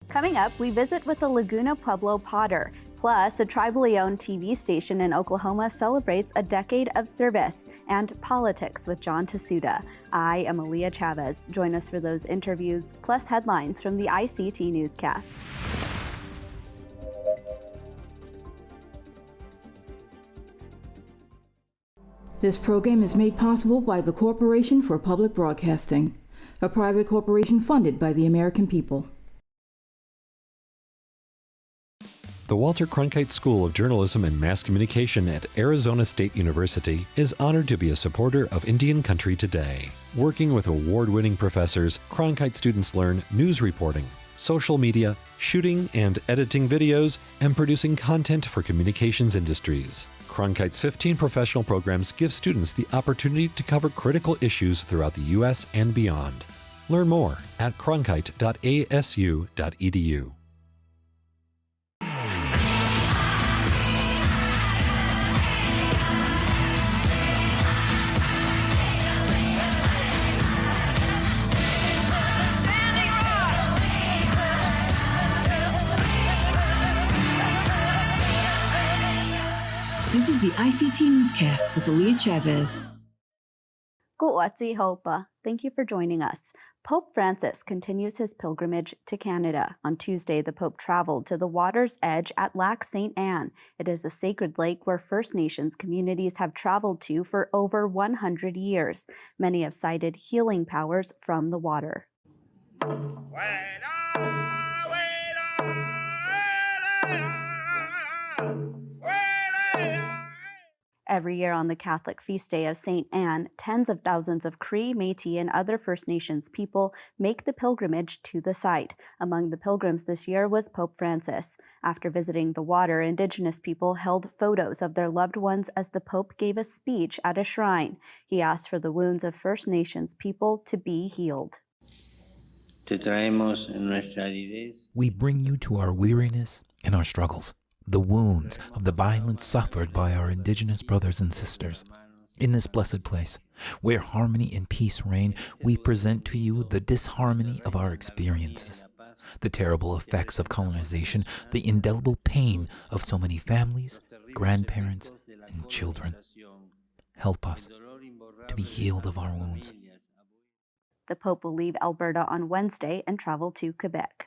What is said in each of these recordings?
Coming up, we visit with a Laguna Pueblo potter. Plus, a tribally owned TV station in Oklahoma celebrates a decade of service, and politics with John Tahsuda. I am Aaliyah Chavez. Join us for those interviews, plus headlines from the ICT Newscast. This program is made possible by the Corporation for Public Broadcasting, a private corporation funded by the American people. The Walter Cronkite School of Journalism and Mass Communication at Arizona State University is honored to be a supporter of Indian Country Today. Working with award-winning professors, Cronkite students learn news reporting, social media, shooting and editing videos, and producing content for communications industries. Cronkite's 15 professional programs give students the opportunity to cover critical issues throughout the U.S. and beyond. Learn more at cronkite.asu.edu. This is the ICT Newscast with Aaliyah Chavez. Thank you for joining us. Pope Francis continues his pilgrimage to Canada. On Tuesday, the Pope traveled to the water's edge at Lac St. Anne. It is a sacred lake where First Nations communities have traveled to for over 100 years. Many have cited healing powers from the water. Every year on the Catholic feast day of St. Anne, tens of thousands of Cree, Métis, and other First Nations people make the pilgrimage to the site. Among the pilgrims this year was Pope Francis. After visiting the water, Indigenous people held photos of their loved ones as the Pope gave a speech at a shrine. He asked for the wounds of First Nations people to be healed. We bring you to our weariness and our struggles, the wounds of the violence suffered by our Indigenous brothers and sisters. In this blessed place, where harmony and peace reign, we present to you the disharmony of our experiences, the terrible effects of colonization, the indelible pain of so many families, grandparents, and children. Help us to be healed of our wounds. The Pope will leave Alberta on Wednesday and travel to Quebec.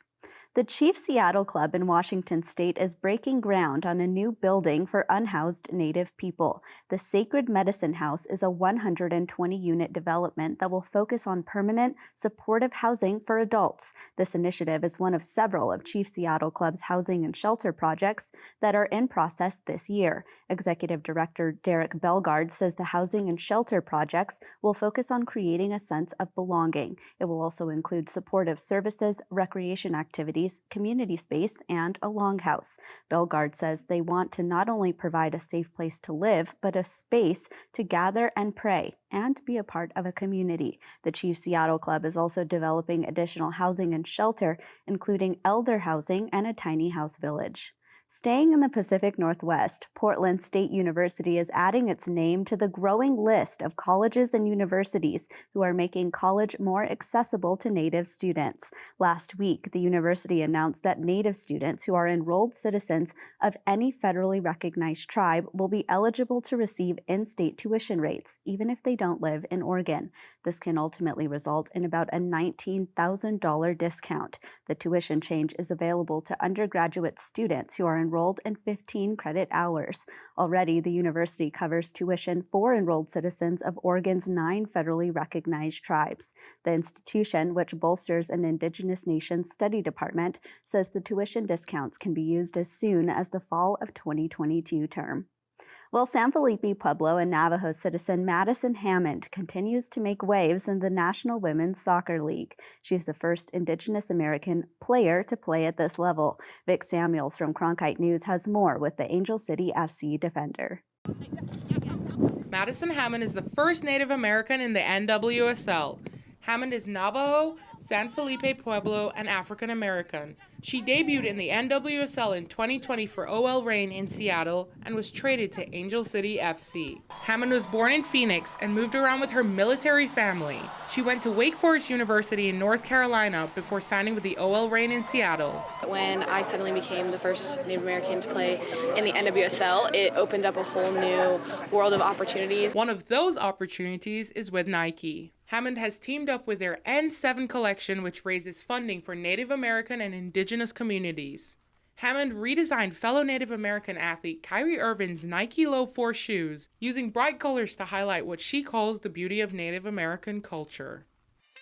The Chief Seattle Club in Washington State is breaking ground on a new building for unhoused Native people. The Sacred Medicine House is a 120-unit development that will focus on permanent, supportive housing for adults. This initiative is one of several of Chief Seattle Club's housing and shelter projects that are in process this year. Executive Director Derek Bellegarde says the housing and shelter projects will focus on creating a sense of belonging. It will also include supportive services, recreation activities, community space, and a longhouse. Bellegarde says they want to not only provide a safe place to live, but a space to gather and pray and be a part of a community. The Chief Seattle Club is also developing additional housing and shelter, including elder housing and a tiny house village. Staying in the Pacific Northwest, Portland State University is adding its name to the growing list of colleges and universities who are making college more accessible to Native students. Last week, the university announced that Native students who are enrolled citizens of any federally recognized tribe will be eligible to receive in-state tuition rates, even if they don't live in Oregon. This can ultimately result in about a $19,000 discount. The tuition change is available to undergraduate students who are enrolled in 15 credit hours. Already, the university covers tuition for enrolled citizens of Oregon's 9 federally recognized tribes. The institution, which bolsters an Indigenous Nations study department, says the tuition discounts can be used as soon as the fall of 2022 term. Well, San Felipe Pueblo and Navajo citizen Madison Hammond continues to make waves in the National Women's Soccer League. She's the first Indigenous American player to play at this level. Vic Samuels from Cronkite News has more with the Angel City FC defender. Madison Hammond is the first Native American in the NWSL. Hammond is Navajo, San Felipe Pueblo, and African American. She debuted in the NWSL in 2020 for OL Reign in Seattle and was traded to Angel City FC. Hammond was born in Phoenix and moved around with her military family. She went to Wake Forest University in North Carolina before signing with the OL Reign in Seattle. When I suddenly became the first Native American to play in the NWSL, it opened up a whole new world of opportunities. One of those opportunities is with Nike. Hammond has teamed up with their N7 collection, which raises funding for Native American and indigenous communities. Hammond redesigned fellow Native American athlete Kyrie Irvin's Nike Low 4 shoes, using bright colors to highlight what she calls the beauty of Native American culture.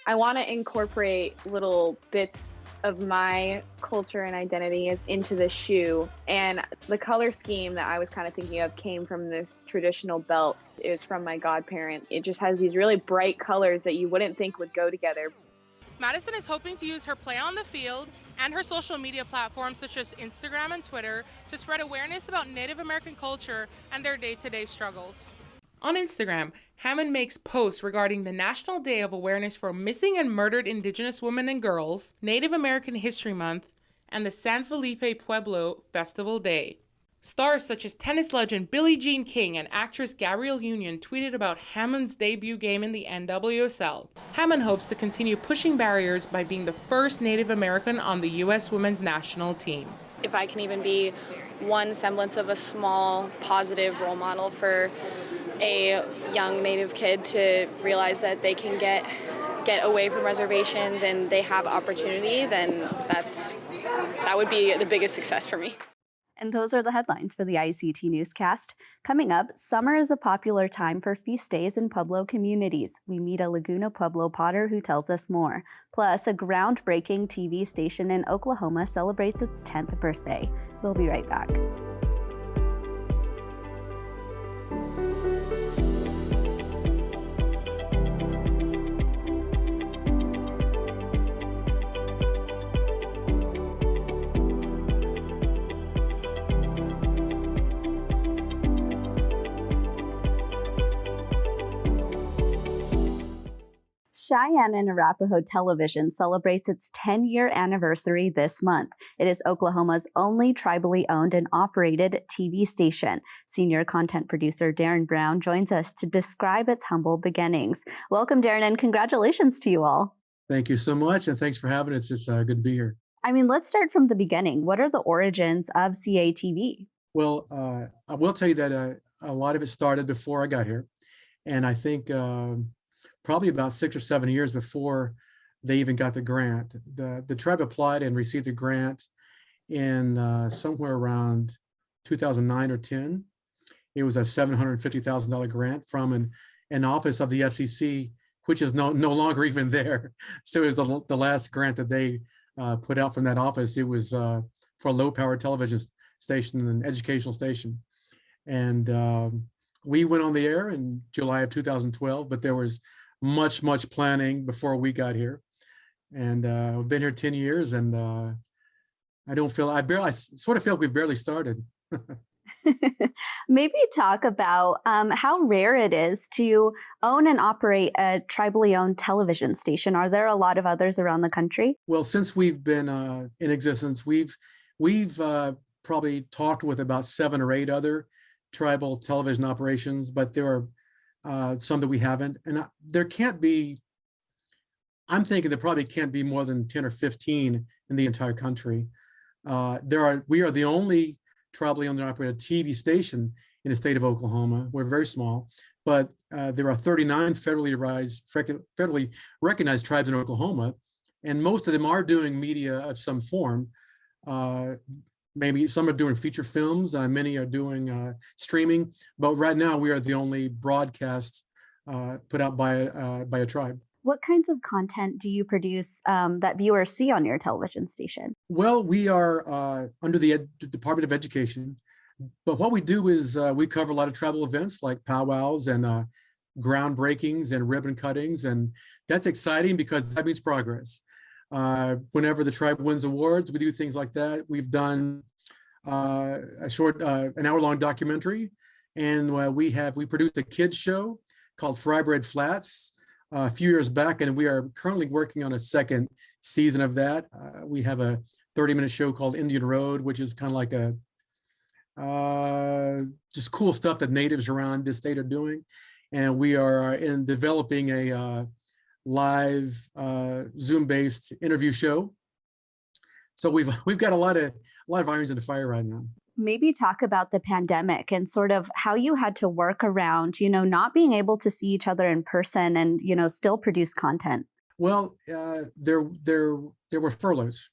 I want to incorporate little bits of my culture and identity into the shoe, and the color scheme that I was kind of thinking of came from this traditional belt. It was from my godparents. It just has these really bright colors that you wouldn't think would go together. Madison is hoping to use her play on the field and her social media platforms such as Instagram and Twitter to spread awareness about Native American culture and their day-to-day struggles. On Instagram, Hammond makes posts regarding the National Day of Awareness for Missing and Murdered Indigenous Women and Girls, Native American History Month, and the San Felipe Pueblo Festival Day. Stars such as tennis legend Billie Jean King and actress Gabrielle Union tweeted about Hammond's debut game in the NWSL. Hammond hopes to continue pushing barriers by being the first Native American on the U.S. women's national team. If I can even be one semblance of a small positive role model for a young Native kid to realize that they can get away from reservations and they have opportunity, then that would be the biggest success for me. And those are the headlines for the ICT Newscast. Coming up, summer is a popular time for feast days in Pueblo communities. We meet a Laguna Pueblo potter who tells us more. Plus, a groundbreaking TV station in Oklahoma celebrates its 10th birthday. We'll be right back. Cheyenne and Arapaho Television celebrates its 10-year anniversary this month. It is Oklahoma's only tribally owned and operated TV station. Senior content producer Darren Brown joins us to describe its humble beginnings. Welcome, Darren, and congratulations to you all. Thank you so much, and thanks for having us. It's good to be here. I mean, let's start from the beginning. What are the origins of CATV? Well, I will tell you that a lot of it started before I got here, and I think probably about 6 or 7 years before they even got the grant. The tribe applied and received the grant in somewhere around 2009 or 10. It was a $750,000 grant from an office of the FCC, which is no longer even there. So it was the last grant that they put out from that office. It was for a low-power television station, an educational station. And we went on the air in July of 2012, but there was much planning before we got here. And I've been here 10 years, and I sort of feel like we've barely started. Maybe talk about how rare it is to own and operate a tribally owned television station. Are there a lot of others around the country? Well, since we've been in existence, we've probably talked with about 7 or 8 other tribal television operations, but there are some that we haven't. And I'm thinking there probably can't be more than 10 or 15 in the entire country. We are the only tribally owned and operated TV station in the state of Oklahoma. We're very small, but there are 39 federally recognized tribes in Oklahoma, and most of them are doing media of some form. Maybe some are doing feature films, many are doing streaming, but right now we are the only broadcast put out by a tribe. What kinds of content do you produce that viewers see on your television station? Well, we are under the Department of Education, but what we do is we cover a lot of tribal events like powwows and groundbreakings and ribbon cuttings, and that's exciting because that means progress. Whenever the tribe wins awards, we do things like that. We've done an hour-long documentary, and we produced a kids show called Fry Bread Flats. a few years back, and we are currently working on a second season of that. We have a 30-minute show called Indian Road, which is kind of like a just cool stuff that natives around this state are doing. And we are in developing a live Zoom-based interview show. So we've got a lot of irons in the fire right now. Maybe talk about the pandemic and sort of how you had to work around, not being able to see each other in person and, still produce content. Well, there were furloughs,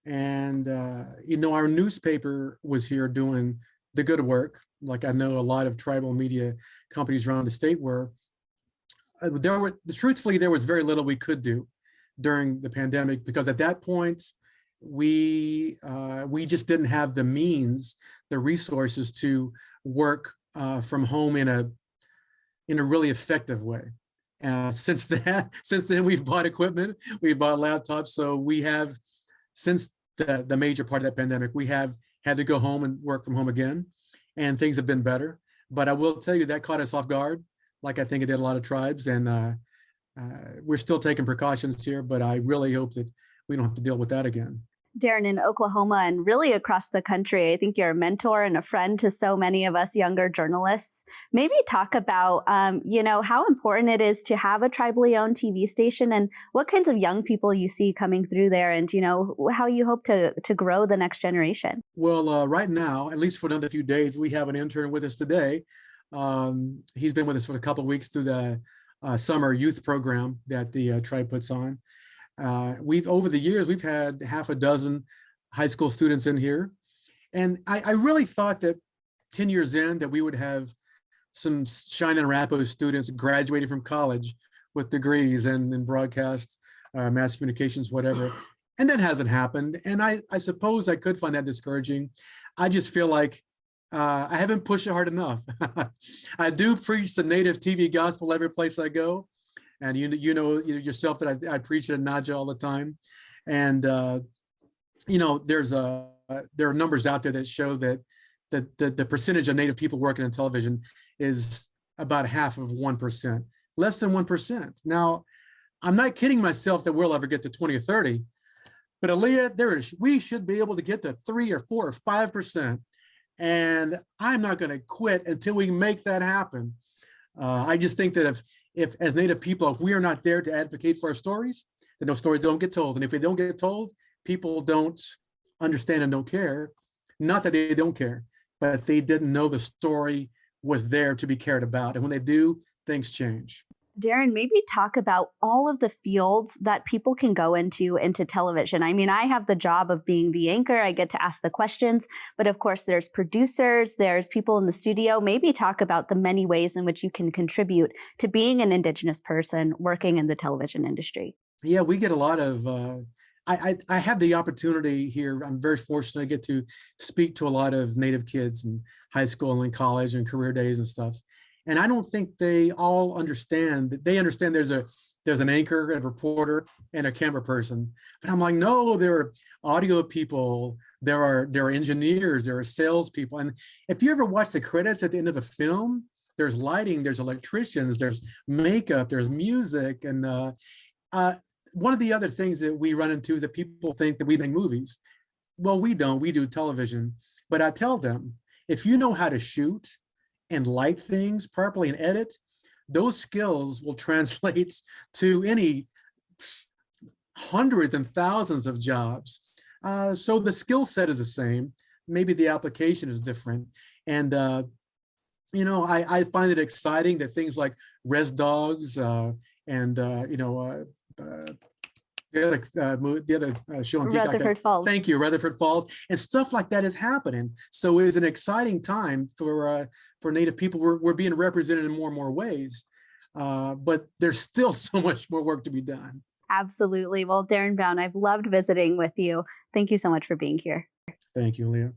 and our newspaper was here doing the good work. Like I know a lot of tribal media companies around the state were. Truthfully, there was very little we could do during the pandemic, because at that point, we just didn't have the means, the resources to work from home in a really effective way. Since then, we've bought equipment, we've bought laptops. So we have, since the major part of that pandemic, we have had to go home and work from home again, and things have been better. But I will tell you that caught us off guard, like I think it did a lot of tribes. And we're still taking precautions here, but I really hope that we don't have to deal with that again. Darren, in Oklahoma and really across the country, I think you're a mentor and a friend to so many of us younger journalists. Maybe talk about, how important it is to have a tribally owned TV station and what kinds of young people you see coming through there, and, how you hope to grow the next generation. Well, right now, at least for another few days, we have an intern with us today. He's been with us for a couple of weeks through the summer youth program that the tribe puts on. Over the years, we've had half a dozen high school students in here. And I really thought that 10 years in that we would have some Cheyenne and Arapaho students graduating from college with degrees in broadcast, mass communications, whatever. And that hasn't happened. And I suppose I could find that discouraging. I just feel like I haven't pushed it hard enough. I do preach the native TV gospel every place I go. And you know yourself that I preach it in Naja all the time. And, there are numbers out there that show that the percentage of Native people working in television is about half of 1%, less than 1%. Now, I'm not kidding myself that we'll ever get to 20 or 30, but Aaliyah, we should be able to get to 3 or 4 or 5%. And I'm not going to quit until we make that happen. I just think that if as Native people, if we are not there to advocate for our stories, then those stories don't get told. And if they don't get told, people don't understand and don't care. Not that they don't care, but they didn't know the story was there to be cared about. And when they do, things change. Darren, maybe talk about all of the fields that people can go into television. I mean, I have the job of being the anchor. I get to ask the questions, but of course there's producers, there's people in the studio. Maybe talk about the many ways in which you can contribute to being an Indigenous person working in the television industry. Yeah, we get a lot of, I have the opportunity here. I'm very fortunate. I get to speak to a lot of Native kids in high school and college and career days and stuff. And I don't think they all understand. They understand there's an anchor, a reporter, and a camera person. But I'm like, no, there are audio people, there are engineers, there are salespeople. And if you ever watch the credits at the end of a film, there's lighting, there's electricians, there's makeup, there's music. And one of the other things that we run into is that people think that we make movies. Well, we don't. We do television. But I tell them, if you know how to shoot and light things properly and edit, those skills will translate to any hundreds and thousands of jobs. So the skill set is the same. Maybe the application is different. And, I find it exciting that things like Res Dogs the other show on Rutherford Falls. Thank you, Rutherford Falls, and stuff like that is happening. So it's an exciting time for Native people. We're being represented in more and more ways, but there's still so much more work to be done. Absolutely. Well, Darren Brown, I've loved visiting with you. Thank you so much for being here. Thank you, Leah.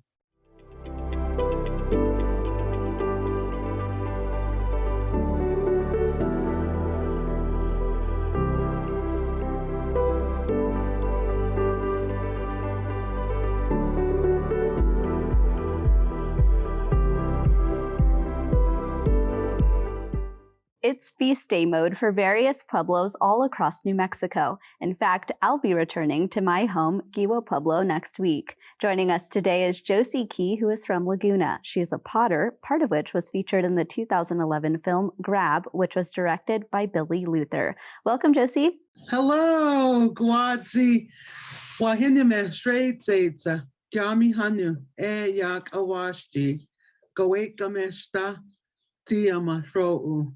It's feast day mode for various pueblos all across New Mexico. In fact, I'll be returning to my home, Laguna Pueblo, next week. Joining us today is Josie Key, who is from Laguna. She is a potter, part of which was featured in the 2011 film Grab, which was directed by Billy Luther. Welcome, Josie. Hello, Gwadzi. Wahinime Shreitza. Jami Hanu. Yak Awashti. Goekameshta. Tiama Shrou.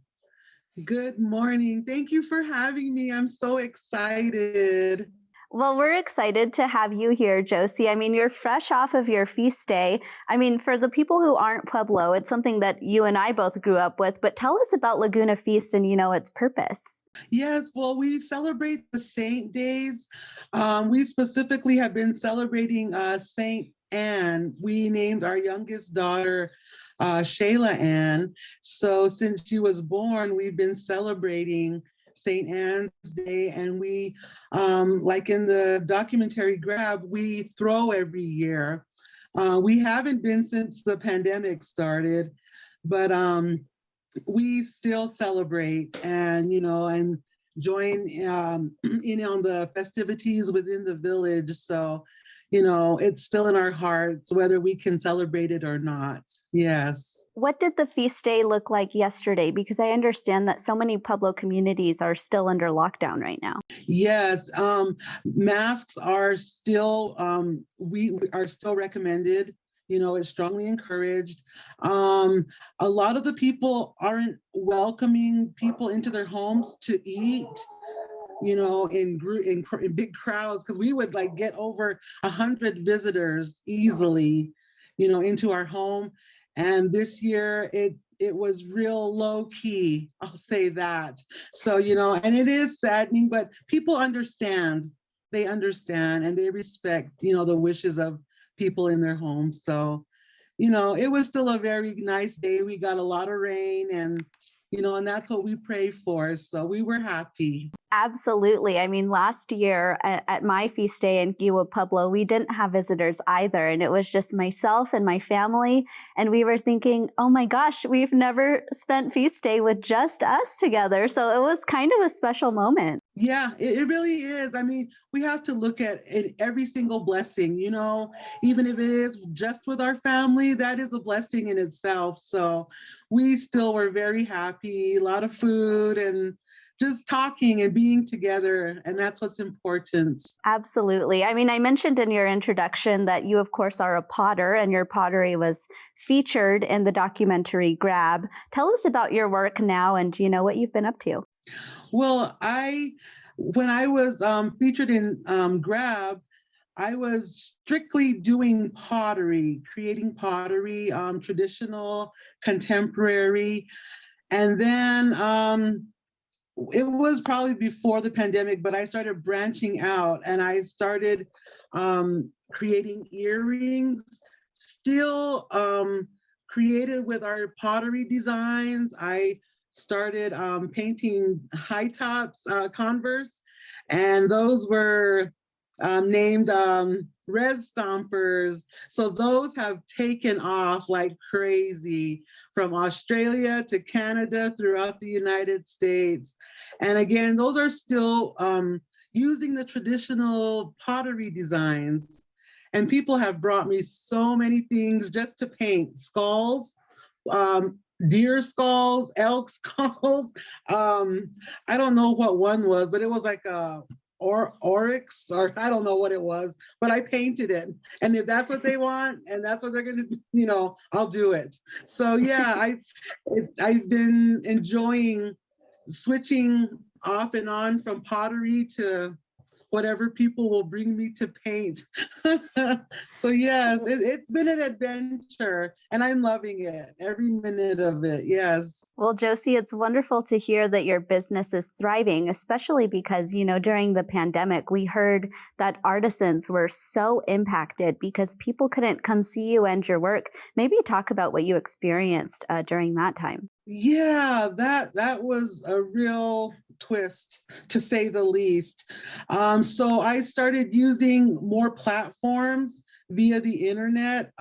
Good morning. Thank you for having me. I'm so excited. Well, we're excited to have you here, Josie. I mean, you're fresh off of your feast day. I mean, for the people who aren't Pueblo, it's something that you and I both grew up with, but tell us about Laguna Feast and, its purpose. Yes, well, we celebrate the saint days. We specifically have been celebrating Saint Anne. We named our youngest daughter Shayla Ann. So since she was born, we've been celebrating St. Anne's Day, and we, like in the documentary Grab, we throw every year. We haven't been since the pandemic started, but we still celebrate and, and join in on the festivities within the village. So it's still in our hearts, whether we can celebrate it or not. Yes. What did the feast day look like yesterday? Because I understand that so many Pueblo communities are still under lockdown right now. Yes, masks are still, we are still recommended. It's strongly encouraged. A lot of the people aren't welcoming people into their homes to eat. In big crowds, because we would get over 100 visitors easily, into our home. And this year it was real low key, I'll say that. So, and it is saddening, but people understand. They understand and they respect, the wishes of people in their homes. So, it was still a very nice day. We got a lot of rain and that's what we pray for. So we were happy. Absolutely. I mean, last year at my feast day in Laguna Pueblo, we didn't have visitors either. And it was just myself and my family. And we were thinking, oh my gosh, we've never spent feast day with just us together. So it was kind of a special moment. Yeah, it really is. I mean, we have to look at it, every single blessing, even if it is just with our family, that is a blessing in itself. So we still were very happy, a lot of food and just talking and being together. And that's what's important. Absolutely. I mean, I mentioned in your introduction that you, of course, are a potter and your pottery was featured in the documentary Grab. Tell us about your work now and, what you've been up to. Well, when I was featured in Grab, I was strictly doing pottery, creating pottery, traditional, contemporary. And then it was probably before the pandemic, but I started branching out and I started creating earrings, still created with our pottery designs. I started painting high tops Converse, and those were named Res Stompers. So those have taken off like crazy from Australia to Canada throughout the United States. And again, those are still using the traditional pottery designs. And people have brought me so many things just to paint: skulls, deer skulls, elk skulls. I don't know what one was, but it was like a oryx, or I don't know what it was, but I painted it. And if that's what they want and that's what they're gonna, I'll do it. So yeah, I've been enjoying switching off and on from pottery to whatever people will bring me to paint. So yes, it's been an adventure and I'm loving it, every minute of it, yes. Well, Josie, it's wonderful to hear that your business is thriving, especially because, during the pandemic, we heard that artisans were so impacted because people couldn't come see you and your work. Maybe talk about what you experienced during that time. Yeah, that was a real twist, to say the least. So I started using more platforms via the internet.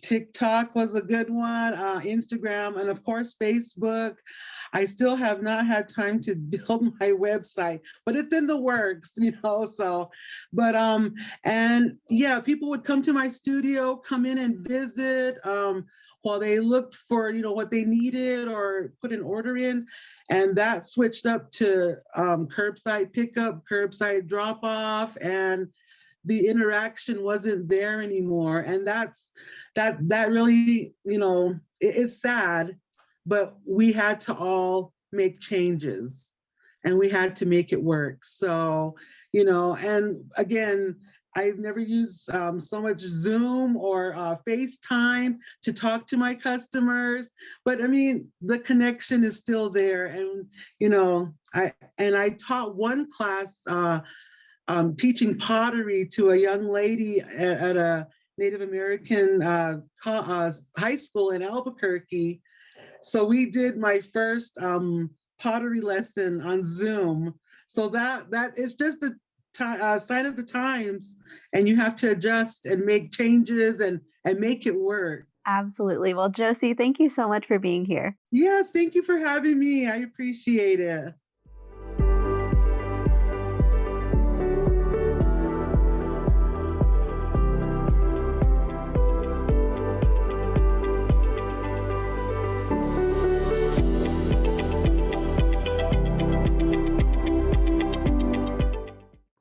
TikTok was a good one, Instagram, and of course, Facebook. I still have not had time to build my website, but it's in the works, so, but, and yeah, people would come to my studio, come in and visit, while they looked for, what they needed or put an order in. And that switched up to curbside pickup, curbside drop off, and the interaction wasn't there anymore. And that really, it is sad, but we had to all make changes and we had to make it work. So, and again, I've never used so much Zoom or FaceTime to talk to my customers, but I mean, the connection is still there. And, I taught one class teaching pottery to a young lady at a Native American high school in Albuquerque. So we did my first pottery lesson on Zoom. So that is just a sign of the times, and you have to adjust and make changes and make it work. Absolutely. Well, Josie, thank you so much for being here. Yes, thank you for having me. I appreciate it.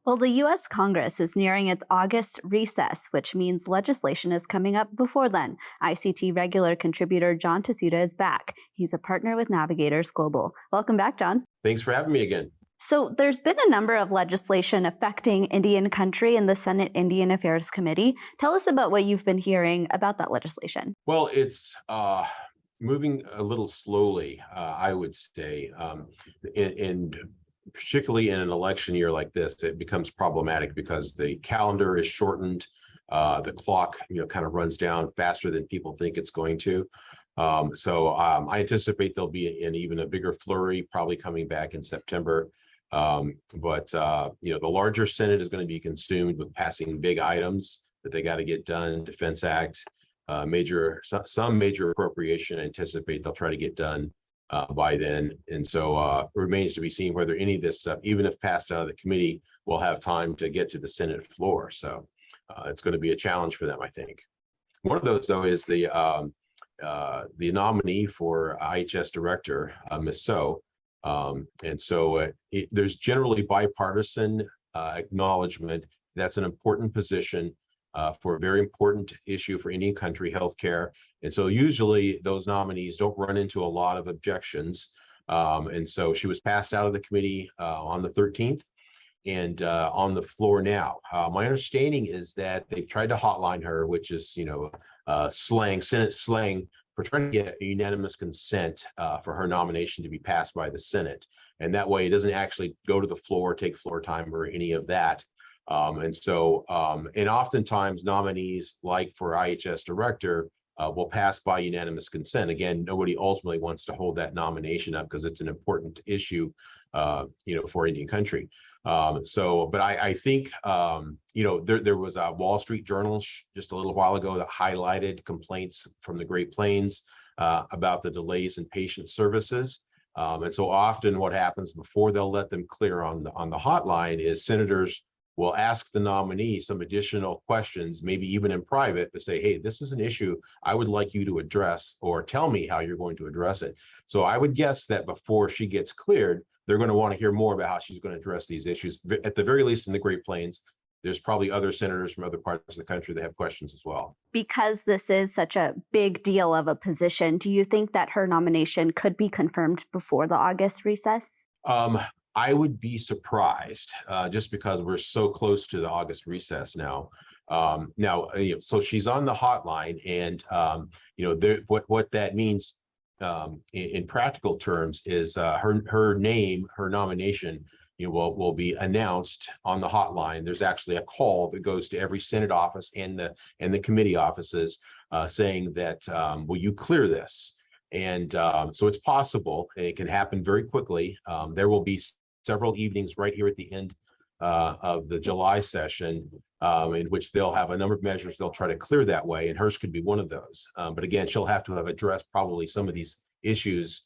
Well, the U.S. Congress is nearing its August recess, which means legislation is coming up before then. ICT regular contributor John Tahsuda is back. He's a partner with Navigators Global. Welcome back, John. Thanks for having me again. So there's been a number of legislation affecting Indian country in the Senate Indian Affairs Committee. Tell us about what you've been hearing about that legislation. Well, it's moving a little slowly, I would say, and particularly in an election year like this, it becomes problematic because the calendar is shortened. The clock, kind of runs down faster than people think it's going to. So I anticipate there'll be an even a bigger flurry, probably coming back in September. But the larger Senate is going to be consumed with passing big items that they got to get done. Defense Act, some major appropriation. I anticipate they'll try to get done by then. And so it remains to be seen whether any of this stuff, even if passed out of the committee, will have time to get to the Senate floor. So it's going to be a challenge for them, I think. One of those, though, is the nominee for IHS director, Ms. So. And so there's generally bipartisan acknowledgement that's an important position for a very important issue for Indian country, healthcare. And so usually those nominees don't run into a lot of objections. And so she was passed out of the committee on the 13th and on the floor now. My understanding is that they've tried to hotline her, which is, slang, Senate slang, for trying to get a unanimous consent for her nomination to be passed by the Senate. And that way it doesn't actually go to the floor, take floor time or any of that. And oftentimes nominees, like for IHS director, will pass by unanimous consent. Again, nobody ultimately wants to hold that nomination up because it's an important issue, for Indian country. But I think, there was a Wall Street Journal just a little while ago that highlighted complaints from the Great Plains about the delays in patient services. And so often what happens before they'll let them clear on the hotline is senators will ask the nominee some additional questions, maybe even in private, to say, hey, this is an issue I would like you to address, or tell me how you're going to address it. So I would guess that before she gets cleared, they're going to want to hear more about how she's going to address these issues. At the very least in the Great Plains, there's probably other senators from other parts of the country that have questions as well. Because this is such a big deal of a position, do you think that her nomination could be confirmed before the August recess? I would be surprised just because we're so close to the August recess now. So she's on the hotline, and what that means in practical terms is her nomination, will be announced on the hotline. There's actually a call that goes to every Senate office and the committee offices saying that, will you clear this? And so it's possible, and it can happen very quickly. There will be several evenings right here at the end of the July session in which they'll have a number of measures they'll try to clear that way, and hers could be one of those. But again, she'll have to have addressed probably some of these issues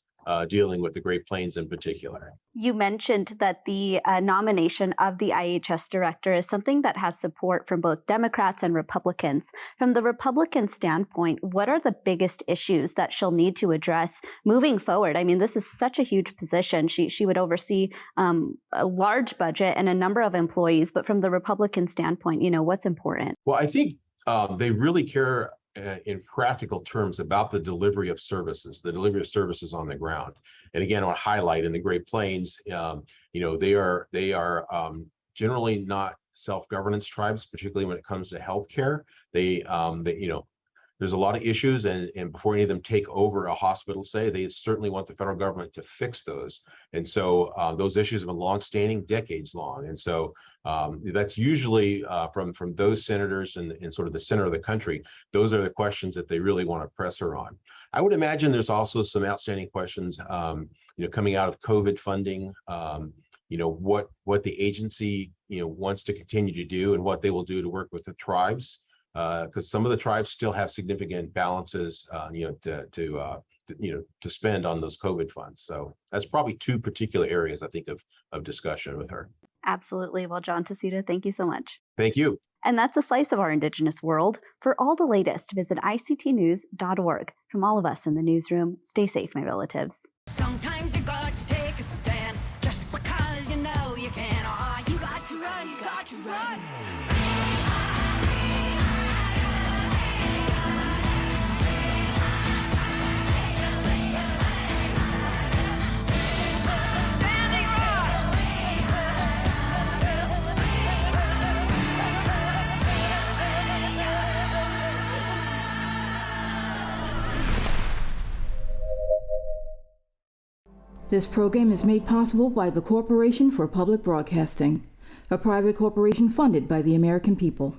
dealing with the Great Plains in particular. You mentioned that the nomination of the IHS director is something that has support from both Democrats and Republicans. From the Republican standpoint, what are the biggest issues that she'll need to address moving forward? I mean, this is such a huge position. She would oversee a large budget and a number of employees, but from the Republican standpoint, what's important? Well, I think they really care in practical terms about the delivery of services on the ground. And again, I want to highlight in the Great Plains, they are generally not self-governance tribes, particularly when it comes to healthcare. There's a lot of issues, and before any of them take over a hospital, they certainly want the federal government to fix those. And so those issues have been longstanding, decades long. And so that's usually from those senators in sort of the center of the country. Those are the questions that they really want to press her on. I would imagine there's also some outstanding questions, coming out of COVID funding. What the agency wants to continue to do and what they will do to work with the tribes. Because some of the tribes still have significant balances, to spend on those COVID funds. So that's probably two particular areas I think of discussion with her. Absolutely. Well, John Tahsuda, thank you so much. Thank you. And that's a slice of our Indigenous world. For all the latest, visit ictnews.org. From all of us in the newsroom, stay safe, my relatives. Sometimes you got to take a stand just because you know you can. Oh, you got to run, you got to run. This program is made possible by the Corporation for Public Broadcasting, a private corporation funded by the American people.